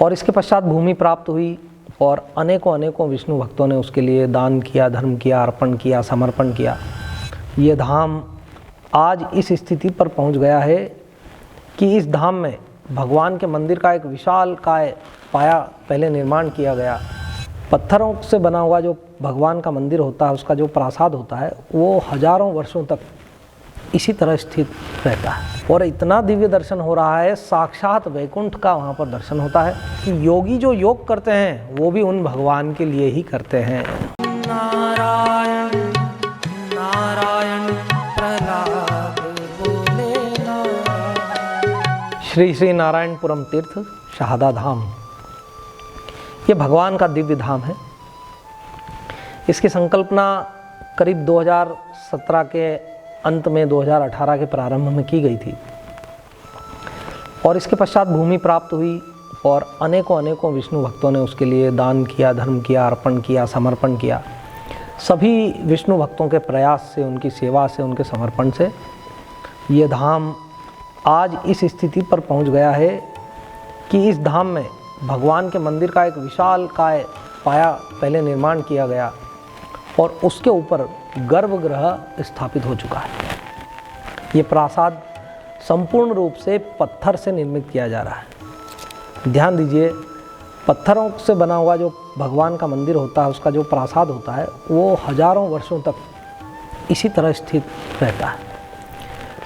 और इसके पश्चात भूमि प्राप्त हुई और अनेकों अनेकों विष्णु भक्तों ने उसके लिए दान किया, धर्म किया, अर्पण किया, समर्पण किया। ये धाम आज इस स्थिति पर पहुंच गया है कि इस धाम में भगवान के मंदिर का एक विशाल काय पाया पहले निर्माण किया गया। पत्थरों से बना हुआ जो भगवान का मंदिर होता है, उसका जो प्रासाद होता है, वो हजारों वर्षों तक इसी तरह स्थित रहता है और इतना दिव्य दर्शन हो रहा है, साक्षात वैकुंठ का वहाँ पर दर्शन होता है कि योगी जो योग करते हैं वो भी उन भगवान के लिए ही करते हैं। नारायण नारायण प्रहलाद बोले नारायण। श्री श्री नारायणपुरम तीर्थ शहादा धाम, ये भगवान का दिव्य धाम है। इसकी संकल्पना करीब 2017 के अंत में 2018 के प्रारंभ में की गई थी और इसके पश्चात भूमि प्राप्त हुई और अनेकों अनेकों विष्णु भक्तों ने उसके लिए दान किया, धर्म किया, अर्पण किया, समर्पण किया। सभी विष्णु भक्तों के प्रयास से, उनकी सेवा से, उनके समर्पण से ये धाम आज इस स्थिति पर पहुंच गया है कि इस धाम में भगवान के मंदिर का एक विशाल काय पाया पहले निर्माण किया गया और उसके ऊपर गर्भगृह स्थापित हो चुका है। ये प्रासाद संपूर्ण रूप से पत्थर से निर्मित किया जा रहा है। ध्यान दीजिए, पत्थरों से बना हुआ जो भगवान का मंदिर होता है, उसका जो प्रासाद होता है, वो हजारों वर्षों तक इसी तरह स्थित रहता है।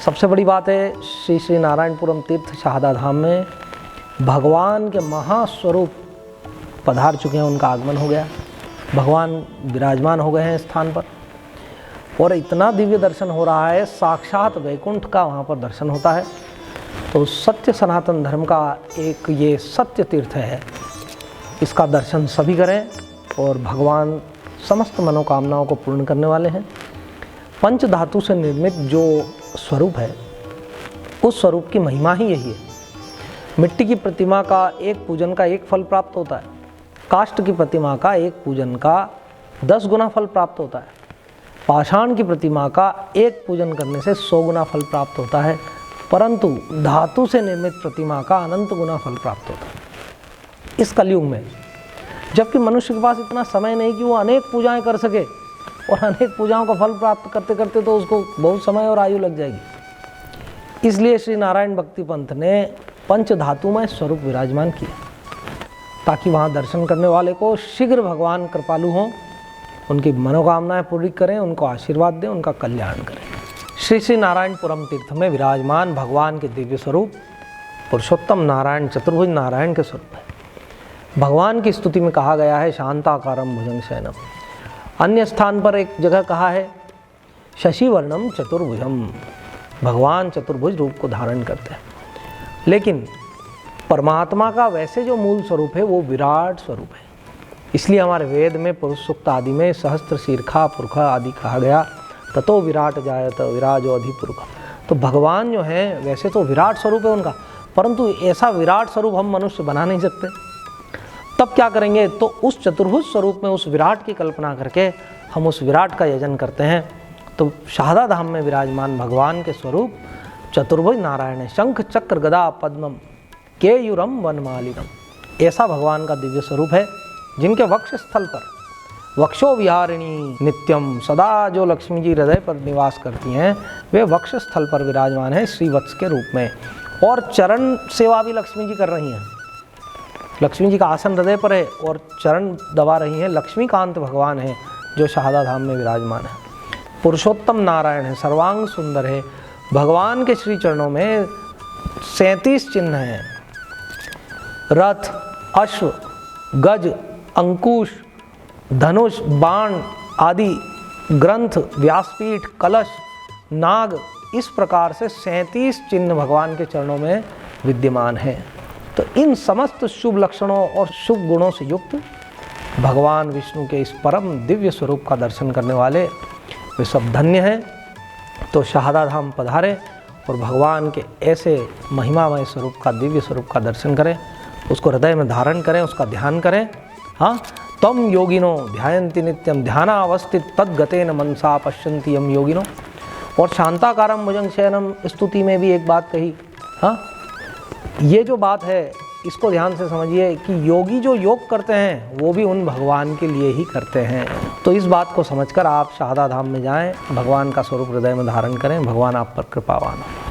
सबसे बड़ी बात है, श्री श्री नारायणपुरम तीर्थ शहादा धाम में भगवान के महास्वरूप पधार चुके हैं, उनका आगमन हो गया, भगवान विराजमान हो गए हैं स्थान पर और इतना दिव्य दर्शन हो रहा है, साक्षात वैकुंठ का वहाँ पर दर्शन होता है। तो सत्य सनातन धर्म का एक ये सत्य तीर्थ है, इसका दर्शन सभी करें और भगवान समस्त मनोकामनाओं को पूर्ण करने वाले हैं। पंच धातु से निर्मित जो स्वरूप है, उस स्वरूप की महिमा ही यही है। मिट्टी की प्रतिमा का एक पूजन का एक फल प्राप्त होता है, काष्ठ की प्रतिमा का एक पूजन का 10 गुना फल प्राप्त होता है, पाषाण की प्रतिमा का एक पूजन करने से 100 गुना फल प्राप्त होता है, परंतु धातु से निर्मित प्रतिमा का अनंत गुना फल प्राप्त होता है इस कलयुग में। जबकि मनुष्य के पास इतना समय नहीं कि वो अनेक पूजाएं कर सके और अनेक पूजाओं का फल प्राप्त करते करते तो उसको बहुत समय और आयु लग जाएगी। इसलिए श्री नारायण भक्ति पंथ ने पंच धातुमय स्वरूप विराजमान किया ताकि वहाँ दर्शन करने वाले को शीघ्र भगवान कृपालु हों, उनकी मनोकामनाएं पूरी करें, उनको आशीर्वाद दें, उनका कल्याण करें। श्री श्री नारायणपुरम तीर्थ में विराजमान भगवान के दिव्य स्वरूप पुरुषोत्तम नारायण चतुर्भुज नारायण के स्वरूप है। भगवान की स्तुति में कहा गया है शांताकारम भुजंग शयनम। अन्य स्थान पर एक जगह कहा है शशिवर्णम चतुर्भुजम, भगवान चतुर्भुज रूप को धारण करते हैं। लेकिन परमात्मा का वैसे जो मूल स्वरूप है वो विराट स्वरूप है। इसलिए हमारे वेद में पुरुष सूक्त आदि में सहस्त्र शीर्षा पुरखा आदि कहा गया, ततो विराट जायत विराजो अधिपुरुष। तो भगवान जो है वैसे तो विराट स्वरूप है उनका, परंतु ऐसा विराट स्वरूप हम मनुष्य बना नहीं सकते। तब क्या करेंगे, तो उस चतुर्भुज स्वरूप में उस विराट की कल्पना करके हम उस विराट का यजन करते हैं। तो शहादा धाम में विराजमान भगवान के स्वरूप चतुर्भुज नारायण है। शंख चक्र गदा पद्मम केयूरम वनमालिनम, ऐसा भगवान का दिव्य स्वरूप है जिनके वक्ष स्थल पर वक्षो विहारिणी नित्यम, सदा जो लक्ष्मी जी हृदय पर निवास करती हैं वे वक्ष स्थल पर विराजमान है श्रीवत्स के रूप में। और चरण सेवा भी लक्ष्मी जी कर रही हैं। लक्ष्मी जी का आसन हृदय पर है और चरण दबा रही हैं लक्ष्मीकांत भगवान है जो शहादा धाम में विराजमान है। पुरुषोत्तम नारायण है, सर्वांग सुंदर है। भगवान के श्री चरणों में 37 चिन्ह हैं। रथ, अश्व, गज, अंकुश, धनुष, बाण आदि ग्रंथ, व्यासपीठ, कलश, नाग, इस प्रकार से 37 चिन्ह भगवान के चरणों में विद्यमान हैं। तो इन समस्त शुभ लक्षणों और शुभ गुणों से युक्त भगवान विष्णु के इस परम दिव्य स्वरूप का दर्शन करने वाले वे सब धन्य हैं। तो शहादा धाम पधारें और भगवान के ऐसे महिमामय स्वरूप का, दिव्य स्वरूप का दर्शन करें, उसको हृदय में धारण करें, उसका ध्यान करें। हाँ, तम योगिनो ध्यायन्ति नित्यम ध्यानावस्थित तद्गतेन मनसा पश्यन्ति यम योगिनो। और शांताकारम भुजंग शयनम स्तुति में भी एक बात कही। हाँ, ये जो बात है इसको ध्यान से समझिए कि योगी जो योग करते हैं वो भी उन भगवान के लिए ही करते हैं। तो इस बात को समझकर आप शारदा धाम में जाएं, भगवान का स्वरूप हृदय में धारण करें, भगवान आप पर कृपावान हो।